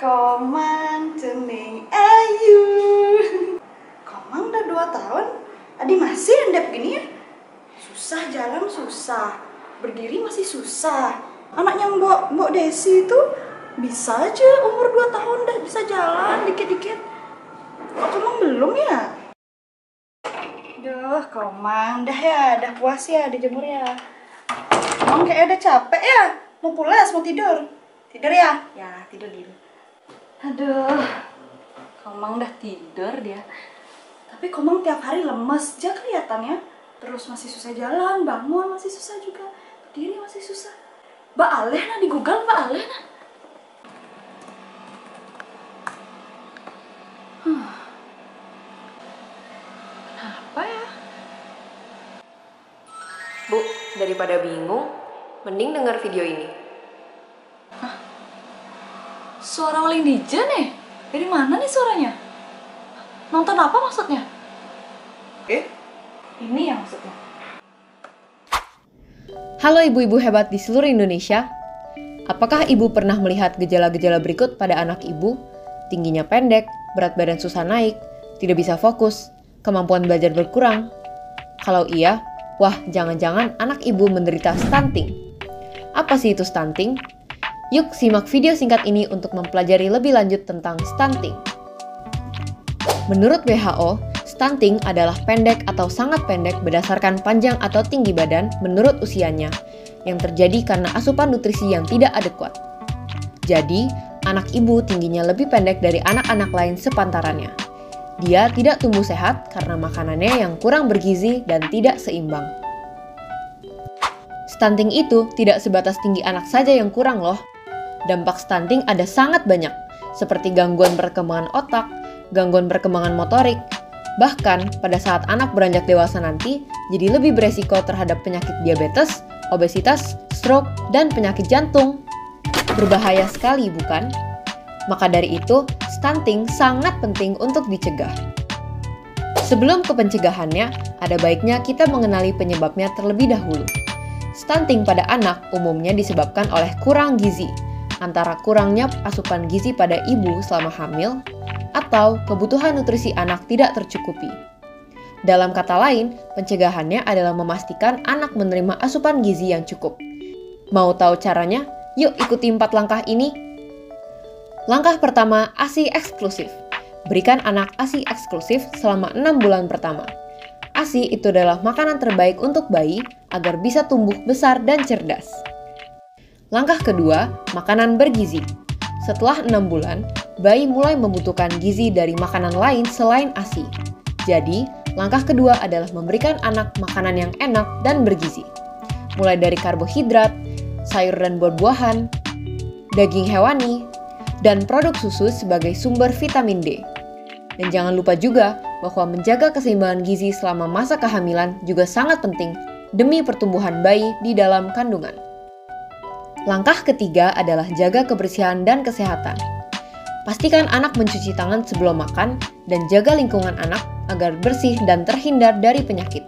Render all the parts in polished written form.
Komang Cening Ayu. Komang udah 2 tahun, Adi masih endap gini ya? Susah jalan susah, berdiri masih susah. Anaknya Mbok Desi itu bisa aja umur 2 tahun udah bisa jalan dikit-dikit. Kok Komang belum ya? Duh, Komang, dah puas ya dijemur ya. Komang kayak udah capek ya, mau pulas, mau tidur. Tidur ya? Ya, tidur dulu. Aduh, Komang udah tidur dia. Tapi Komang tiap hari lemes aja kelihatannya. Terus masih susah jalan, bangun masih susah juga, berdiri masih susah. Mbak Alena di Google, Mbak Alena. Kenapa ya? Bu, daripada bingung, mending dengar video ini. Hah? Suara Waling Dija nih? Dari mana nih suaranya? Nonton apa maksudnya? Ini yang maksudnya. Halo ibu-ibu hebat di seluruh Indonesia. Apakah ibu pernah melihat gejala-gejala berikut pada anak ibu? Tingginya pendek, berat badan susah naik, tidak bisa fokus, kemampuan belajar berkurang? Kalau iya, wah jangan-jangan anak ibu menderita stunting. Apa sih itu stunting? Yuk simak video singkat ini untuk mempelajari lebih lanjut tentang stunting. Menurut WHO, stunting adalah pendek atau sangat pendek berdasarkan panjang atau tinggi badan menurut usianya, yang terjadi karena asupan nutrisi yang tidak adekuat. Jadi, anak ibu tingginya lebih pendek dari anak-anak lain sepantarannya. Dia tidak tumbuh sehat karena makanannya yang kurang bergizi dan tidak seimbang. Stunting itu tidak sebatas tinggi anak saja yang kurang loh. Dampak stunting ada sangat banyak, seperti gangguan perkembangan otak, gangguan perkembangan motorik, bahkan pada saat anak beranjak dewasa nanti, jadi lebih beresiko terhadap penyakit diabetes, obesitas, stroke, dan penyakit jantung. Berbahaya sekali bukan? Maka dari itu, stunting sangat penting untuk dicegah. Sebelum ke pencegahannya, ada baiknya kita mengenali penyebabnya terlebih dahulu. Stunting pada anak umumnya disebabkan oleh kurang gizi, antara kurangnya asupan gizi pada ibu selama hamil, atau kebutuhan nutrisi anak tidak tercukupi. Dalam kata lain, pencegahannya adalah memastikan anak menerima asupan gizi yang cukup. Mau tahu caranya? Yuk ikuti 4 langkah ini. Langkah pertama, ASI eksklusif. Berikan anak ASI eksklusif selama 6 bulan pertama. ASI itu adalah makanan terbaik untuk bayi agar bisa tumbuh besar dan cerdas. Langkah kedua, makanan bergizi. Setelah 6 bulan, bayi mulai membutuhkan gizi dari makanan lain selain ASI. Jadi, langkah kedua adalah memberikan anak makanan yang enak dan bergizi. Mulai dari karbohidrat, sayur dan buah-buahan, daging hewani, dan produk susu sebagai sumber vitamin D. Dan jangan lupa juga bahwa menjaga keseimbangan gizi selama masa kehamilan juga sangat penting demi pertumbuhan bayi di dalam kandungan. Langkah ketiga adalah jaga kebersihan dan kesehatan. Pastikan anak mencuci tangan sebelum makan dan jaga lingkungan anak agar bersih dan terhindar dari penyakit.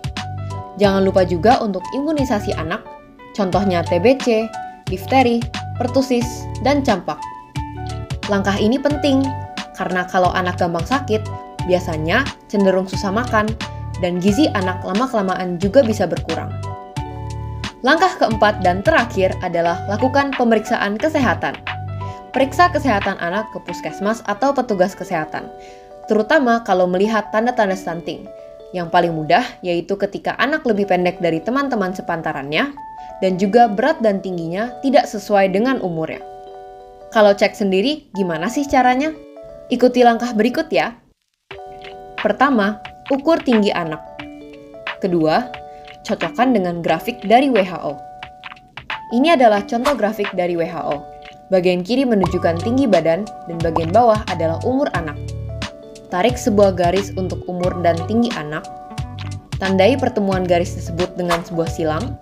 Jangan lupa juga untuk imunisasi anak, contohnya TBC, difteri, pertusis, dan campak. Langkah ini penting karena kalau anak gampang sakit, biasanya cenderung susah makan dan gizi anak lama-kelamaan juga bisa berkurang. Langkah keempat dan terakhir adalah lakukan pemeriksaan kesehatan. Periksa kesehatan anak ke puskesmas atau petugas kesehatan, terutama kalau melihat tanda-tanda stunting. Yang paling mudah yaitu ketika anak lebih pendek dari teman-teman sepantarannya, dan juga berat dan tingginya tidak sesuai dengan umurnya. Kalau cek sendiri, gimana sih caranya? Ikuti langkah berikut ya. Pertama, ukur tinggi anak. Kedua, cocokkan dengan grafik dari WHO. Ini adalah contoh grafik dari WHO. Bagian kiri menunjukkan tinggi badan dan bagian bawah adalah umur anak. Tarik sebuah garis untuk umur dan tinggi anak. Tandai pertemuan garis tersebut dengan sebuah silang.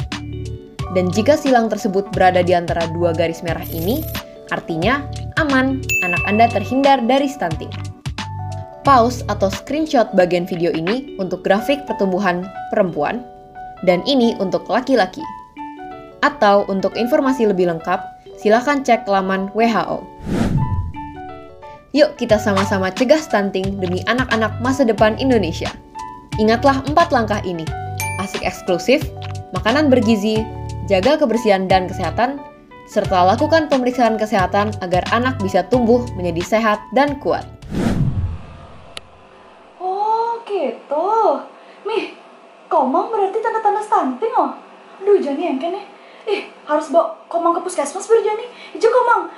Dan jika silang tersebut berada di antara 2 garis merah ini, artinya aman, anak Anda terhindar dari stunting. Pause atau screenshot bagian video ini untuk grafik pertumbuhan perempuan, dan ini untuk laki-laki. Atau untuk informasi lebih lengkap, silakan cek laman WHO. Yuk kita sama-sama cegah stunting demi anak-anak masa depan Indonesia. Ingatlah 4 langkah ini. ASIK eksklusif, makanan bergizi, jaga kebersihan dan kesehatan, serta lakukan pemeriksaan kesehatan agar anak bisa tumbuh menjadi sehat dan kuat. Oh gitu. Mih, komang berarti tanda-tanda stunting oh. Aduh, Jani yang kene. Harus bawa komang ke puskesmas biar Jani. Ijo komang.